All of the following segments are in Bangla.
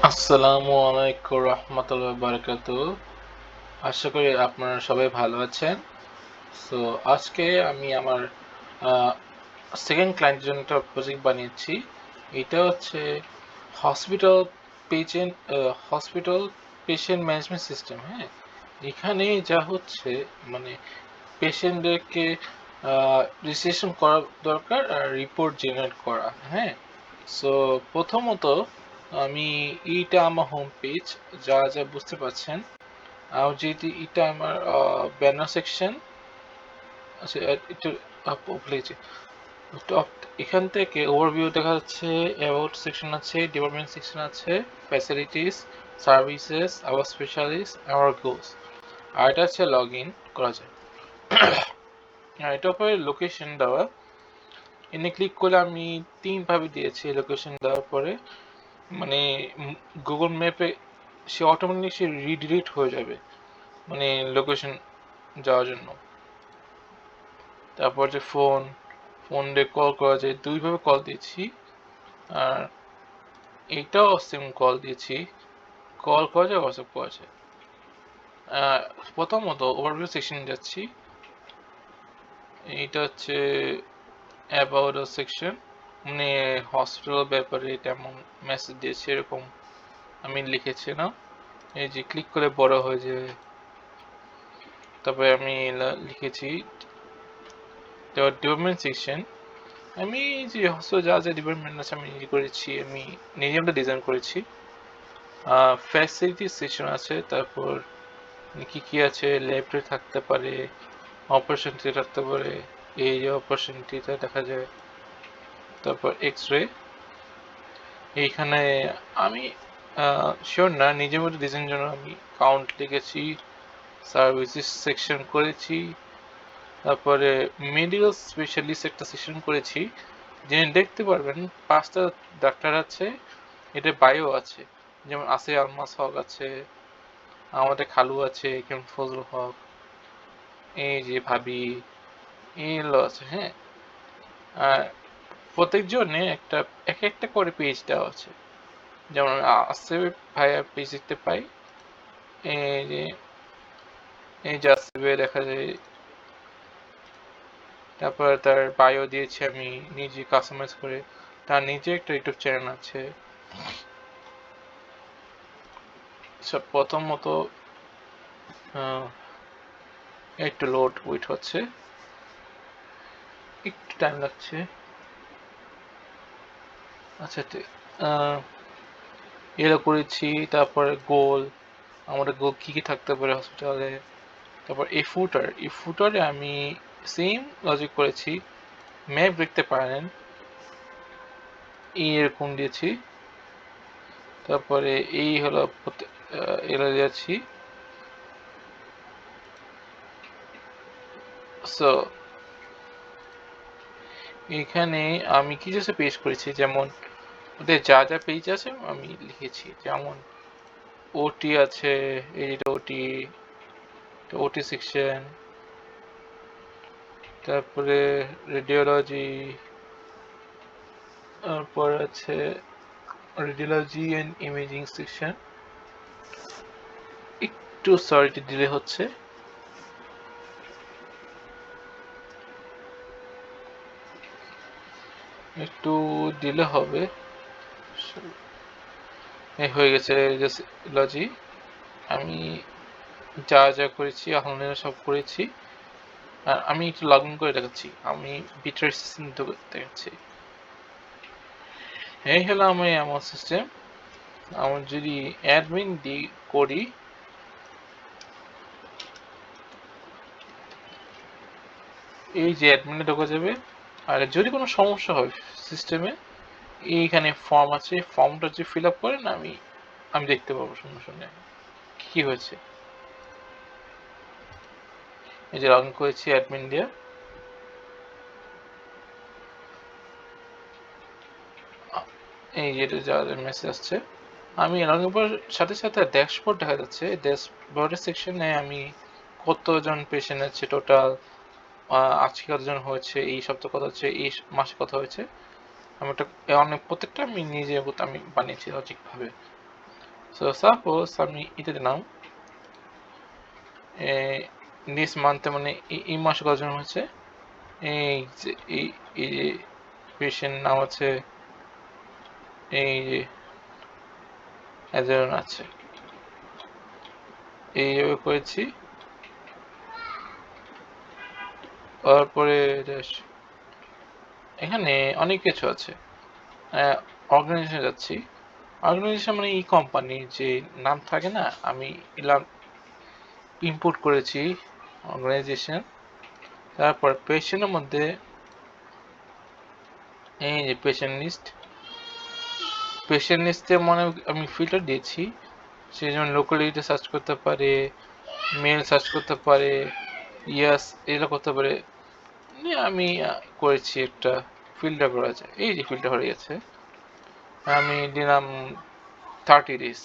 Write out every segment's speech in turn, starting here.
আসসালামু আলাইকুম রহমতুল্লাহ বারাকাতুহু। আশা করি আপনারা সবাই ভালো আছেন। সো আজকে আমি আমার সেকেন্ড ক্লায়েন্টের জন্য একটা প্রজেক্ট বানিয়েছি। এটা হচ্ছে hospital hospital patient management system. হ্যাঁ, এখানে যা হচ্ছে মানে পেশেন্টদেরকে রেজিস্ট্রেশন করা দরকার আর রিপোর্ট জেনারেট করা। হ্যাঁ, সো প্রথমত আমি এইটা আমার হোম পেজ, যা যা বুঝতে পারছেন। আর যেহেতু এটা আমার ব্যানার সেকশন। আচ্ছা, একটু লিখেছি। এখান থেকে ওভারভিউ দেখা যাচ্ছে, অ্যাবাউট সেকশন আছে, ডিপার্টমেন্ট সেকশন আছে, facilities, services, our specialist, our goals. আর এটা হচ্ছে লগ ইন করা যায়। আর এটা উপরে লোকেশন দেওয়া, এনে ক্লিক করলে আমি তিনভাবে দিয়েছি লোকেশন দেওয়ার পরে, মানে গুগল ম্যাপে সে অটোমেটিক সে রিডিরেক্ট হয়ে যাবে মানে লোকেশন যাওয়ার জন্য। তারপর যে ফোন দিয়ে কল করা যায়, দুইভাবে কল দিয়েছি। আর এইটাও সেম কল দিয়েছি, কল করা যায়, হোয়াটসঅ্যাপ করা যায়। প্রথমত ওভারভিউ সেকশন যাচ্ছি। এইটা হচ্ছে অ্যাবাউট সেকশন, মানে হসপিটাল ব্যাপারে তেমন মেসেজ দিয়েছে এরকম আমি লিখেছি না। এই যে ক্লিক করে বড় হয়ে যায়। তারপরে আমি লিখেছি ডেভেলপমেন্ট সেকশন। আমি যে হসপিটাল যা যা ডিপার্টমেন্ট আছে আমি নিজে করেছি, আমি নিজে একটা ডিজাইন করেছি। ফ্যাসিলিটি সেকশন আছে, তারপর কি কি আছে, ল্যাবরেটরি থাকতে পারে, অপারেশন থিয়েটার থাকতে পারে, এই যে অপারেশন থিয়েটার দেখা যায়। তারপর এক্স রে। এইখানে আমি শিওর না, নিজের মতো ডিজাইন জন্য আমি কাউন্ট লিখেছি, সার্ভিসেস সেকশন করেছি। তারপরে মেডিকেল স্পেশালিস্ট একটা সেকশন করেছি, যিনি দেখতে পারবেন 5টা ডাক্তার আছে, এটা বায়ো আছে, যেমন আসিফ আলমাস হক আছে, আমাদের খালু আছে কেমন ফজল হক, এই যে ভাবি, এগুলো আছে। হ্যাঁ, আর প্রত্যেকজনে এক একটা করে পেজ দেওয়া আছে, যেমন আসিফ ভাইয়া পেজ দেখতে পাই। এই যে এই যে আসিফে দেখা যায়। তারপর তার বায়ো দিয়েছি আমি নিজে কাস্টমাইজ করে। তার নিজে একটা ইউটিউব চ্যানেল আছে। সব প্রথমত একটু লোড ওয়েট হচ্ছে, একটু টাইম লাগছে। আচ্ছা, এরা করেছি। তারপরে গোল, আমাদের গোল কি কি থাকতে পারে হসপিটালে। তারপর এই ফুটারে আমি সেম লজিক করেছি, ম্যাপ দেখতে পারেন এরকম দিয়েছি। তারপরে এই হলো এরা দিয়েছি। সো এখানে আমি কিছু পেজ করেছি, যেমন ওদের যা যা পেজ আছে আমি লিখেছি, যেমন ওটি আছে, এই ওটি, ওটি সেকশন। তারপরে রেডিওলজি, তারপর আছে রেডিওলজি এন্ড ইমেজিং সেকশন। একটু সরি ডিলে হচ্ছে। একটু ডিলে হবে। এই হয়ে গেছে লজি। আমি যা যা করেছি আলহামদুলিল্লাহ সব করেছি। আর আমি একটু লগ ইন করে দেখাচ্ছি, আমি বিটার সিস্টেম দেখাচ্ছি। এই হলো আমার সিস্টেম। আমার যদি অ্যাডমিন করি, এই যে অ্যাডমিনে ঢোকা যাবে। আর যদি কোনো সমস্যা হয় সিস্টেমে, এইখানে ফর্ম আছে, ফর্মটা যে ফিল আপ করেন আমি আমি দেখতে পাবো সঙ্গে সঙ্গে কি হয়েছে। এই যে লগ ইন করেছি অ্যাডমিন দিয়ে, এই যে যা মেসেজ আসছে। আমি লগ ইন করার সাথে সাথে ড্যাশবোর্ড দেখা যাচ্ছে। ড্যাশবোর্ডের সেকশনে আমি কতজন পেশেন্ট আছে টোটাল, আজকে কতজন হয়েছে, এই সপ্তাহে কত হচ্ছে, এই মাসে কত হয়েছে। আমি প্রত্যেকটা আমি নিজে আমি বানিয়েছি লজিক ভাবে। সো সাপোজ আমি এটা দিলাম দিস মান্থে, মানে এই মাসে কতজন হয়েছে, এই যে এই যে পেশেন্ট নাম আছে, এই যে একজন আছে, এইভাবে করেছি। তারপরে এখানে অনেক কিছু আছে। অর্গানাইজেশন যাচ্ছি, অর্গানাইজেশন মানে এই কোম্পানির যে নাম থাকে না, আমি এলাম ইম্পোর্ট করেছি অর্গানাইজেশন। তারপর পেশেন্টের মধ্যে এই যে পেশেন্ট লিস্টে মানে আমি ফিল্টার দিয়েছি, সে যেমন লোকালিটি সার্চ করতে পারে, মেল সার্চ করতে পারে, ইয়াস এগুলো করতে পারে। আমি করেছি একটা ফিল্টার করা যায়, এই যে ফিল্টার হয়ে গেছে। আমি দিলাম 30 days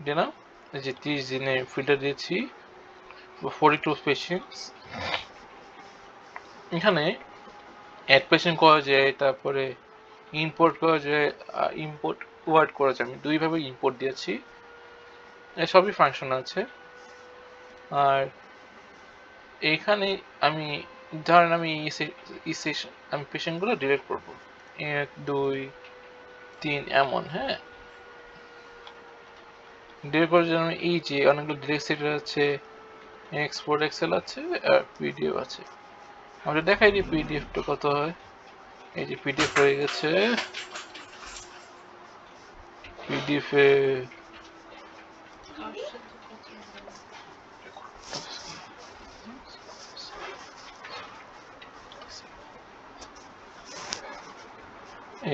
দিলাম, এই যে 30 দিনে ফিল্টার দিয়েছি 42 পেশেন্টস। এখানে অ্যাড পেশেন্ট করা যায়, তারপরে ইম্পোর্ট করা যায়, ইম্পোর্ট ওয়ার্ড করা যায়। আমি দুইভাবে ইম্পোর্ট দিয়েছি, সবই ফাংশন আছে। আর এইখানে আমি ধরেন আমি আমি পেশেন্টগুলো ডিলিট করব, 1 2 3 এমন। হ্যাঁ, ডিলিট করার জন্য এই যে অনেকগুলো ডিরেক্ট সেটার আছে, এক্সপোর্ট এক্সেল আছে, আর পিডিএফ আছে। আমরা দেখাই দিই পিডিএফটা কত হয়। এই যে পিডিএফ হয়ে গেছে, পিডিএফে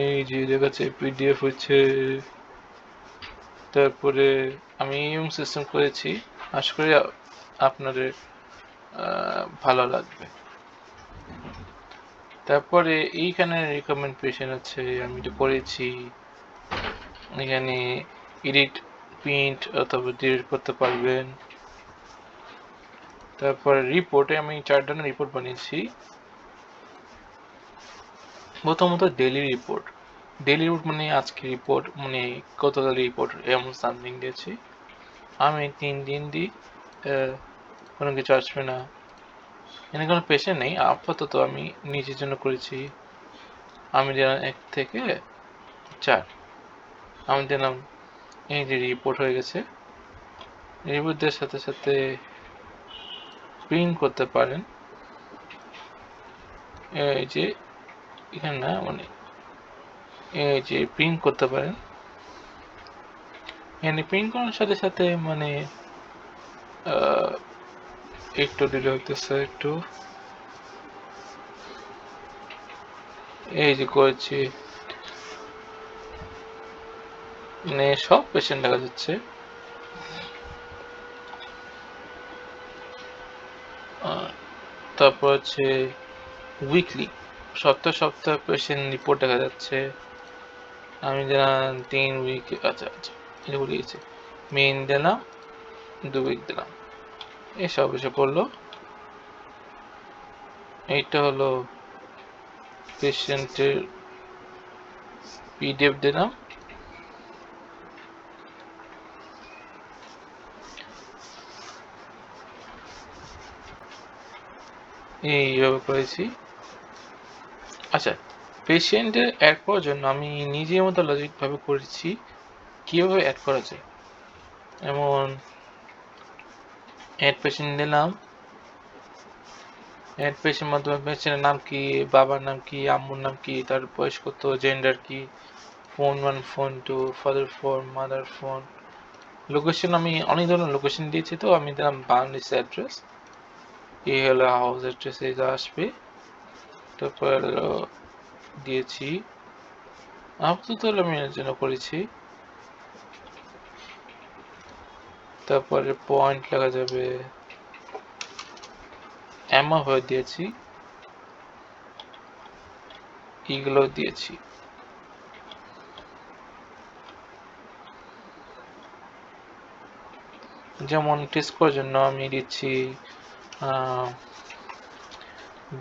এই যে দেখাচ্ছে পিডিএফ হচ্ছে। তারপরে আমি ইউম সিস্টেম করেছি, আশা করি আপনাদের ভালো লাগবে। তারপরে এইখানে রিকমেন্ড পেশেন্ট আছে, আমি এটা করেছি। এখানে এডিট, প্রিন্ট অথবা ডিলিট করতে পারবেন। তারপরে রিপোর্টে আমি 4 ধরনের রিপোর্ট বানিয়েছি। প্রথমত ডেইলি রিপোর্ট মানে আজকে রিপোর্ট, মানে গতকাল রিপোর্ট, এমন সামথিং দিয়েছি। আমি 3 দিন দিই, কোনো কিছু আসবে না। এখানে কোনো পেশেন্ট নেই আপাতত, আমি নিজের জন্য করেছি। আমি দিলাম 1 থেকে 4, আমি দিলাম। এই যে রিপোর্ট হয়ে গেছে। রিপোর্টের সাথে সাথে প্রিন্ট করতে পারেন, এই যে এখানে না, মানে এই যে প্রিন্ট করতে পারেন। এখানে প্রিন্ট করার সাথে সাথে মানে একটু ডিলে হইতেছে একটু, এই যে করেছি, মানে সব পেশেন্ট দেখা যাচ্ছে। তারপর হচ্ছে উইকলি, সপ্তাহ পেশেন্ট রিপোর্ট দেখা যাচ্ছে। আমি দিলাম 3 উইক, আচ্ছা এটা ভুলে গেছি, মেইন দিলাম 2 উইক দিলাম, এসব এসে পড়লো। এইটা হলো পেশেন্টের পিডিএফ দিলাম। এইভাবে করেছি। আচ্ছা, পেশেন্টের অ্যাড করার জন্য আমি নিজের মতো লজিকভাবে করেছি কীভাবে অ্যাড করা যায়। যেমন অ্যাড পেশেন্ট দিলাম, অ্যাড পেশেন্ট মাধ্যমে পেশেন্টের নাম কি, বাবার নাম কি, আম্মুর নাম কি, তার বয়স কত, জেন্ডার কি, phone 1 phone 2, father phone, mother phone, location আমি অনেক ধরনের লোকেশন দিয়েছি, তো আমি দিলাম বাংলাদেশ অ্যাড্রেস। এই হলো হাউস অ্যাড্রেস, এই আসবে। তারপর দিয়েছি, আপাতত আমি এর জন্য করেছি। তারপরে পয়েন্ট লেখা যাবে, এমা হয়ে দিয়েছি, এগুলো দিয়েছি। যেমন টেস্ট করার জন্য আমি দিচ্ছি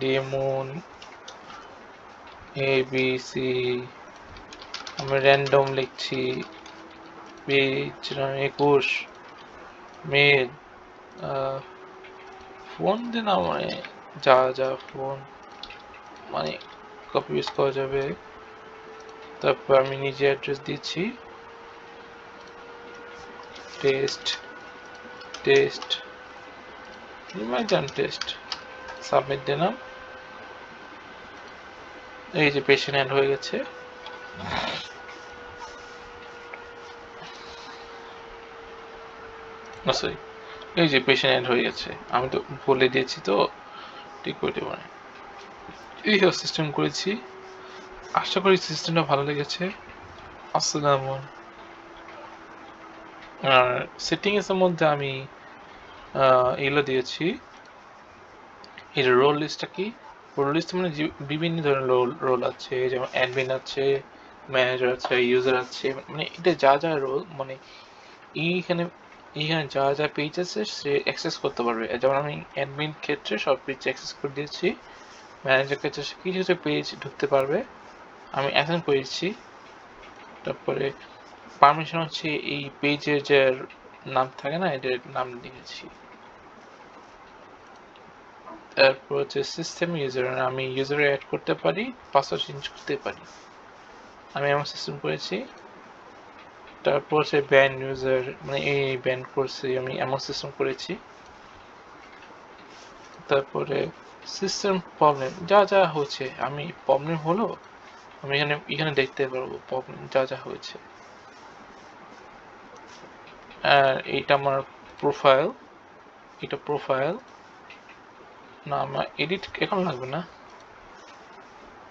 ডেমন ABC, আমি র্যান্ডম লিখছি, পেজ 21 মেল ফোন দিন মানে যা যা ফোন মানে কপি ইউজ করা যাবে। তারপর আমি নিজে অ্যাড্রেস দিচ্ছি টেস্ট টেস্ট ইমার্জন টেস্ট সাবমিট দিলাম। এই যে পেশেন্ট অ্যাড হয়ে গেছে। সরি, এই যে পেশেন্ট অ্যাড হয়ে গেছে। আমি তো বলে দিয়েছি তো ঠিক করতে পারে। এই সিস্টেম করেছি, আশা করি সিস্টেমটা ভালো লেগেছে। আসসালামু আর সেটিংস এর মধ্যে আমি এগুলো দিয়েছি। এই যে রোল লিস্টটা কি, রোল লিস্ট মানে বিভিন্ন ধরনের রোল আছে, যেমন অ্যাডমিন আছে, ম্যানেজার আছে, ইউজার আছে, মানে এটা যা যা রোল মানে এইখানে এইখানে যা যা পেজ আছে সে অ্যাক্সেস করতে পারবে। যেমন আমি অ্যাডমিন ক্ষেত্রে সব পেজ অ্যাক্সেস করে দিয়েছি, ম্যানেজার ক্ষেত্রে কিছু কিছু পেজ ঢুকতে পারবে, আমি অ্যাসাইন করেছি। তারপরে পারমিশন হচ্ছে এই পেজের যে নাম থাকে না, এটার নাম লিখেছি। তারপর হচ্ছে সিস্টেম ইউজার, আমি ইউজার অ্যাড করতে পারি, পাসওয়ার্ড চেঞ্জ করতে পারি, আমি আমার সিস্টেম করেছি। তারপর হচ্ছে ব্যান ইউজার, মানে এই ব্যান করছি আমি এমন সিস্টেম করেছি। তারপরে সিস্টেম প্রবলেম যা যা হচ্ছে, আমি প্রবলেম হলো আমি এখানে দেখতে পারবো প্রবলেম যা যা হয়েছে। আর এইটা আমার প্রোফাইল, এটা প্রোফাইল না, আমার এডিট এখন লাগবে না।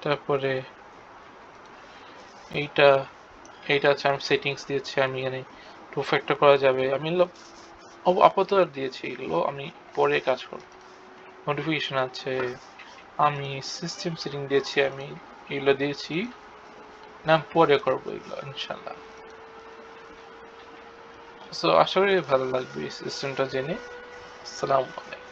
তারপরে এইটা এইটা হচ্ছে আমি সেটিংস দিয়েছি, আমি এখানে টু ফ্যাক্টর করা যাবে, আমি আপাতত দিয়েছি, এগুলো আমি পরে কাজ করব। নোটিফিকেশন আছে, আমি সিস্টেম সেটিং দিয়েছি, আমি এগুলো দিয়েছি না, পরে করবো এগুলো ইনশাল্লাহ। সো আশা করি ভালো লাগবে এই সিস্টেমটা জেনে। আসসালামু আলাইকুম।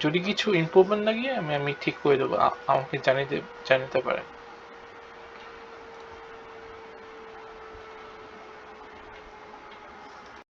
যদি কিছু ইমপ্রুভমেন্ট লাগে আমি ঠিক করে দেবো, আমাকে জানিতে পারেন।